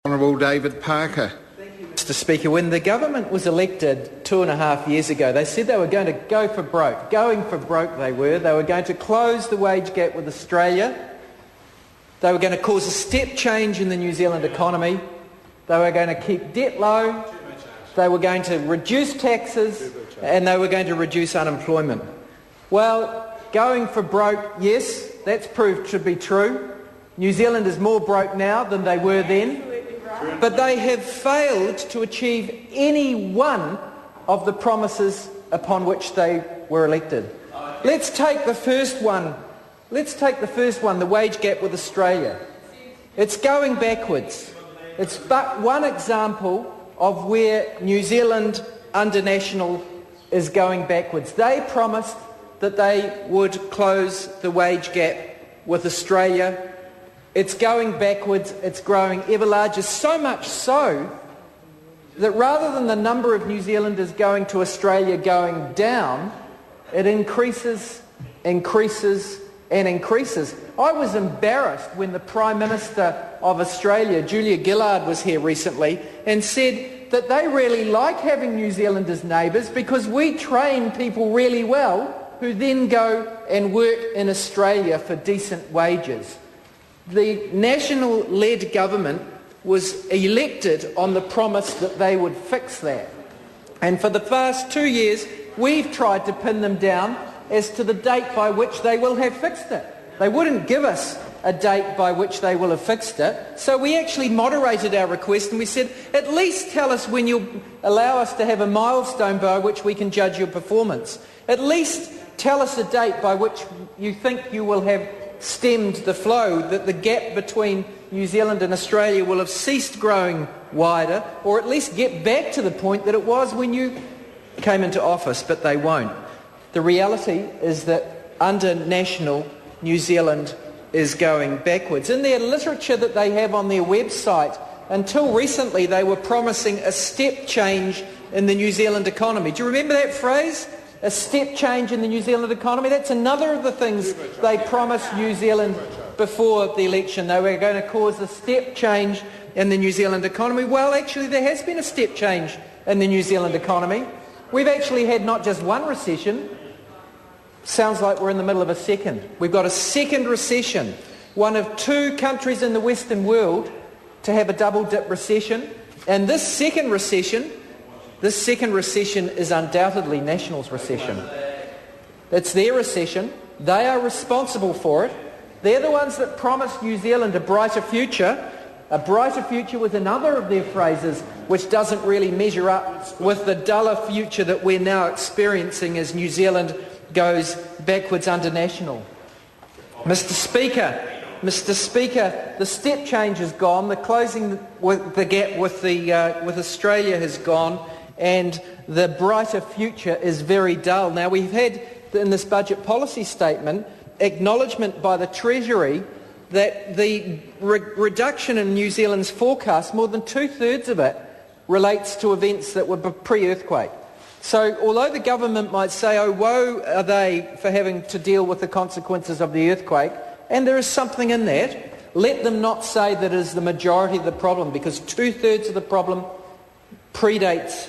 Honourable David Parker. Mr Speaker, when the government was elected 2.5 years ago, they said they were going to go for broke. Going for broke they were. They were going to close the wage gap with Australia. They were going to cause a step change in the New Zealand economy. They were going to keep debt low. They were going to reduce taxes. And they were going to reduce unemployment. Well, going for broke, yes, that's proved to be true. New Zealand is more broke now than they were then. But they have failed to achieve any one of the promises upon which they were elected. Let's take the first one. The wage gap with Australia. It's going backwards. It's but one example of where New Zealand under National is going backwards. They promised that they would close the wage gap with Australia. It's going backwards, it's growing ever larger, so much so that rather than the number of New Zealanders going to Australia going down, it increases and increases. I was embarrassed when the Prime Minister of Australia, Julia Gillard, was here recently and said that they really like having New Zealand as neighbours because we train people really well who then go and work in Australia for decent wages. The National-led government was elected on the promise that they would fix that. And for the past 2 years, we've tried to pin them down as to the date by which they will have fixed it. They wouldn't give us a date by which they will have fixed it. So we actually moderated our request and we said, at least tell us when you'll allow us to have a milestone by which we can judge your performance. At least tell us a date by which you think you will have stemmed the flow, that the gap between New Zealand and Australia will have ceased growing wider, or at least get back to the point that it was when you came into office, but they won't. The reality is that under National, New Zealand is going backwards. In their literature that they have on their website, until recently they were promising a step change in the New Zealand economy. Do you remember that phrase? A step change in the New Zealand economy? That's another of the things they promised New Zealand before the election. They were going to cause a step change in the New Zealand economy. Well, actually, there has been a step change in the New Zealand economy. We've actually had not just one recession. Sounds like we're in the middle of a second. We've got a second recession. One of 2 countries in the Western world to have a double-dip recession. And this second recession is undoubtedly National's recession. It's their recession. They are responsible for it. They're the ones that promised New Zealand a brighter future with another of their phrases which doesn't really measure up with the duller future that we're now experiencing as New Zealand goes backwards under National. Mr Speaker, the step change is gone, the closing the gap with Australia has gone, and the brighter future is very dull. Now, we've had in this budget policy statement acknowledgement by the Treasury that the reduction in New Zealand's forecast, more than 2/3 of it, relates to events that were pre-earthquake. So although the government might say, oh, woe are they for having to deal with the consequences of the earthquake, and there is something in that, let them not say that it is the majority of the problem, because 2/3 of the problem predates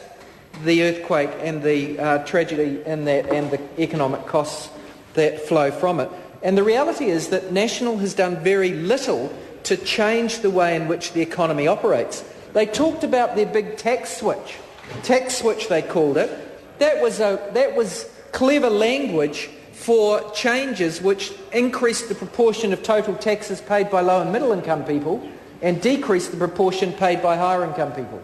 the earthquake and the tragedy in that and the economic costs that flow from it. And the reality is that National has done very little to change the way in which the economy operates. They talked about their big tax switch they called it. That was clever language for changes which increased the proportion of total taxes paid by low and middle income people and decreased the proportion paid by higher income people.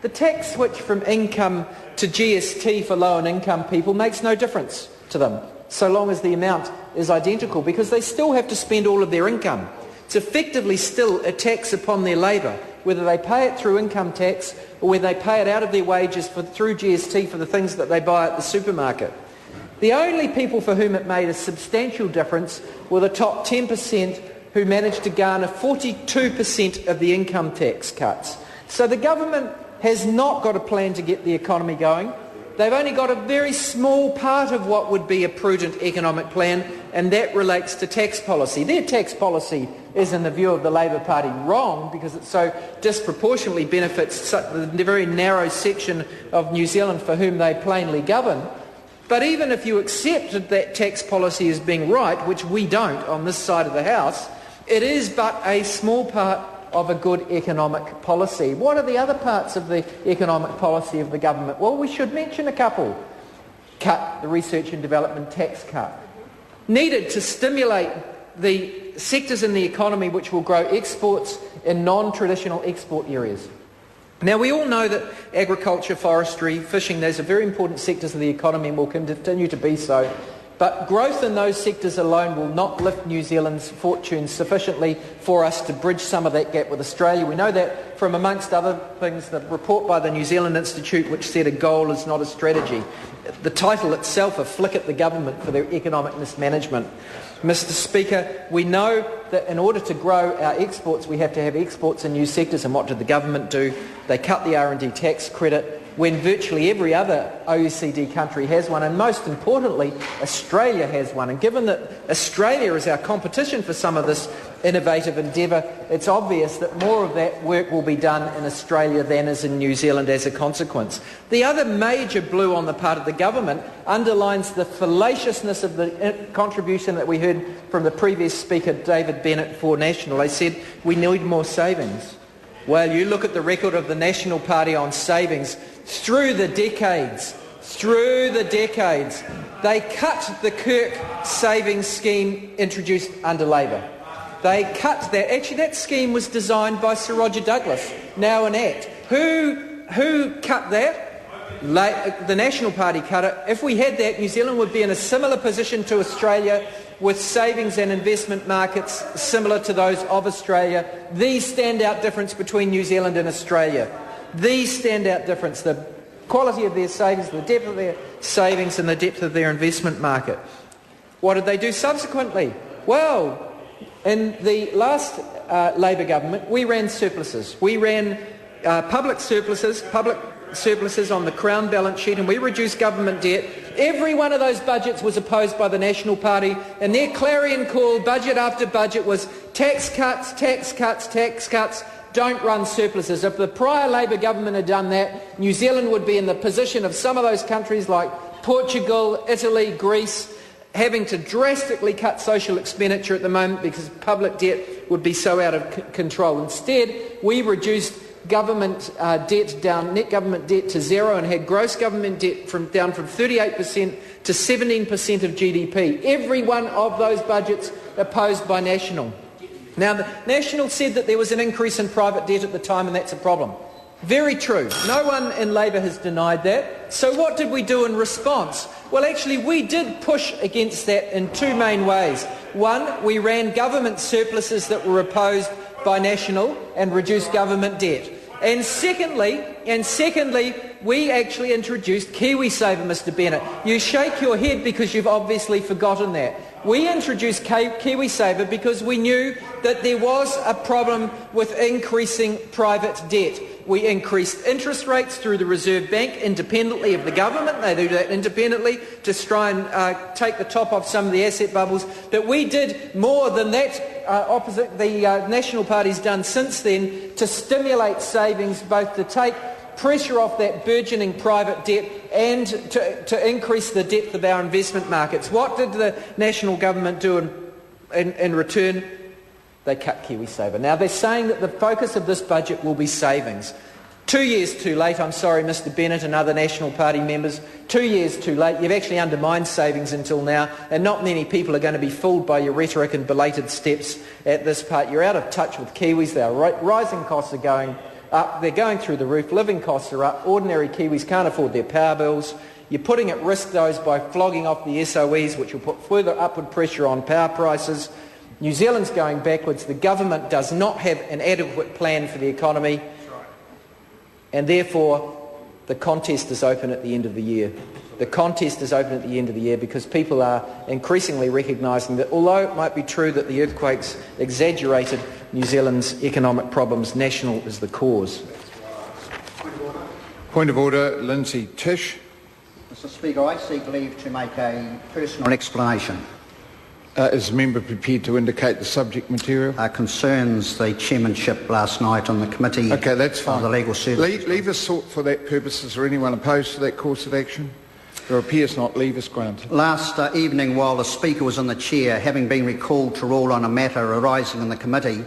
The tax switch from income to GST for low and income people makes no difference to them, so long as the amount is identical, because they still have to spend all of their income. It's effectively still a tax upon their labour, whether they pay it through income tax or whether they pay it out of their wages through GST for the things that they buy at the supermarket. The only people for whom it made a substantial difference were the top 10% who managed to garner 42% of the income tax cuts. So the government has not got a plan to get the economy going. They've only got a very small part of what would be a prudent economic plan, and that relates to tax policy. Their tax policy is, in the view of the Labour Party, wrong because it so disproportionately benefits the very narrow section of New Zealand for whom they plainly govern. But even if you accepted that tax policy as being right, which we don't on this side of the House, it is but a small part of a good economic policy. What are the other parts of the economic policy of the government? Well, we should mention a couple. Cut the research and development tax cut. Needed to stimulate the sectors in the economy which will grow exports in non-traditional export areas. Now, we all know that agriculture, forestry, fishing, those are very important sectors of the economy and will continue to be so. But growth in those sectors alone will not lift New Zealand's fortunes sufficiently for us to bridge some of that gap with Australia. We know that from, amongst other things, the report by the New Zealand Institute, which said a goal is not a strategy. The title itself, a flick at the government for their economic mismanagement. Mr. Speaker, we know that in order to grow our exports, we have to have exports in new sectors. And what did the government do? They cut the R&D tax credit when virtually every other OECD country has one, and most importantly, Australia has one. And given that Australia is our competition for some of this innovative endeavour, it's obvious that more of that work will be done in Australia than is in New Zealand as a consequence. The other major blue on the part of the government underlines the fallaciousness of the contribution that we heard from the previous speaker, David Bennett, for National. They said we need more savings. Well, you look at the record of the National Party on savings through the decades, they cut the Kirk savings scheme introduced under Labour. They cut that. Actually, that scheme was designed by Sir Roger Douglas, now an act. Who cut that? The National Party cut it. If we had that, New Zealand would be in a similar position to Australia, with savings and investment markets similar to those of Australia. The standout difference between New Zealand and Australia. The standout difference, the quality of their savings, the depth of their savings and the depth of their investment market. What did they do subsequently? Well, in the last Labour government, we ran surpluses. We ran public surpluses on the Crown balance sheet, and we reduced government debt. Every one of those budgets was opposed by the National Party, and their clarion call, budget after budget, was tax cuts, tax cuts, tax cuts. Don't run surpluses. If the prior Labour government had done that, New Zealand would be in the position of some of those countries like Portugal, Italy, Greece, having to drastically cut social expenditure at the moment because public debt would be so out of control. Instead, we reduced government debt down, net government debt to zero, and had gross government debt down from 38% to 17% of GDP. Every one of those budgets opposed by National. Now, the National said that there was an increase in private debt at the time, and that's a problem. Very true. No one in Labour has denied that. So what did we do in response? Well, actually, we did push against that in two main ways. One, we ran government surpluses that were opposed by National and reduced government debt. And secondly, we actually introduced KiwiSaver, Mr. Bennett. You shake your head because you've obviously forgotten that. We introduced KiwiSaver because we knew that there was a problem with increasing private debt. We increased interest rates through the Reserve Bank independently of the government. They do that independently to try and take the top off some of the asset bubbles. But we did more than that opposite the National Party's done since then to stimulate savings, both to take pressure off that burgeoning private debt and to increase the depth of our investment markets. What did the National Government do in return? They cut KiwiSaver. Now, they're saying that the focus of this budget will be savings. 2 years too late, I'm sorry, Mr. Bennett and other National Party members. 2 years too late. You've actually undermined savings until now, and not many people are going to be fooled by your rhetoric and belated steps at this part. You're out of touch with Kiwis. Rising costs are going up. They're going through the roof. Living costs are up. Ordinary Kiwis can't afford their power bills. You're putting at risk those by flogging off the SOEs, which will put further upward pressure on power prices. New Zealand's going backwards. The government does not have an adequate plan for the economy, and therefore the contest is open at the end of the year. The contest is open at the end of the year because people are increasingly recognising that although it might be true that the earthquakes exaggerated New Zealand's economic problems, National is the cause. Point of order, Lindsay Tish. Mr Speaker, I seek leave to make a personal explanation. Is the member prepared to indicate the subject material? Concerns the chairmanship last night on the committee Okay, that's fine. of the Legal Services. Leave is sought for that purpose. Is there anyone opposed to that course of action? There appears not. Leave is granted. Last evening, while the Speaker was in the chair, having been recalled to rule on a matter arising in the committee,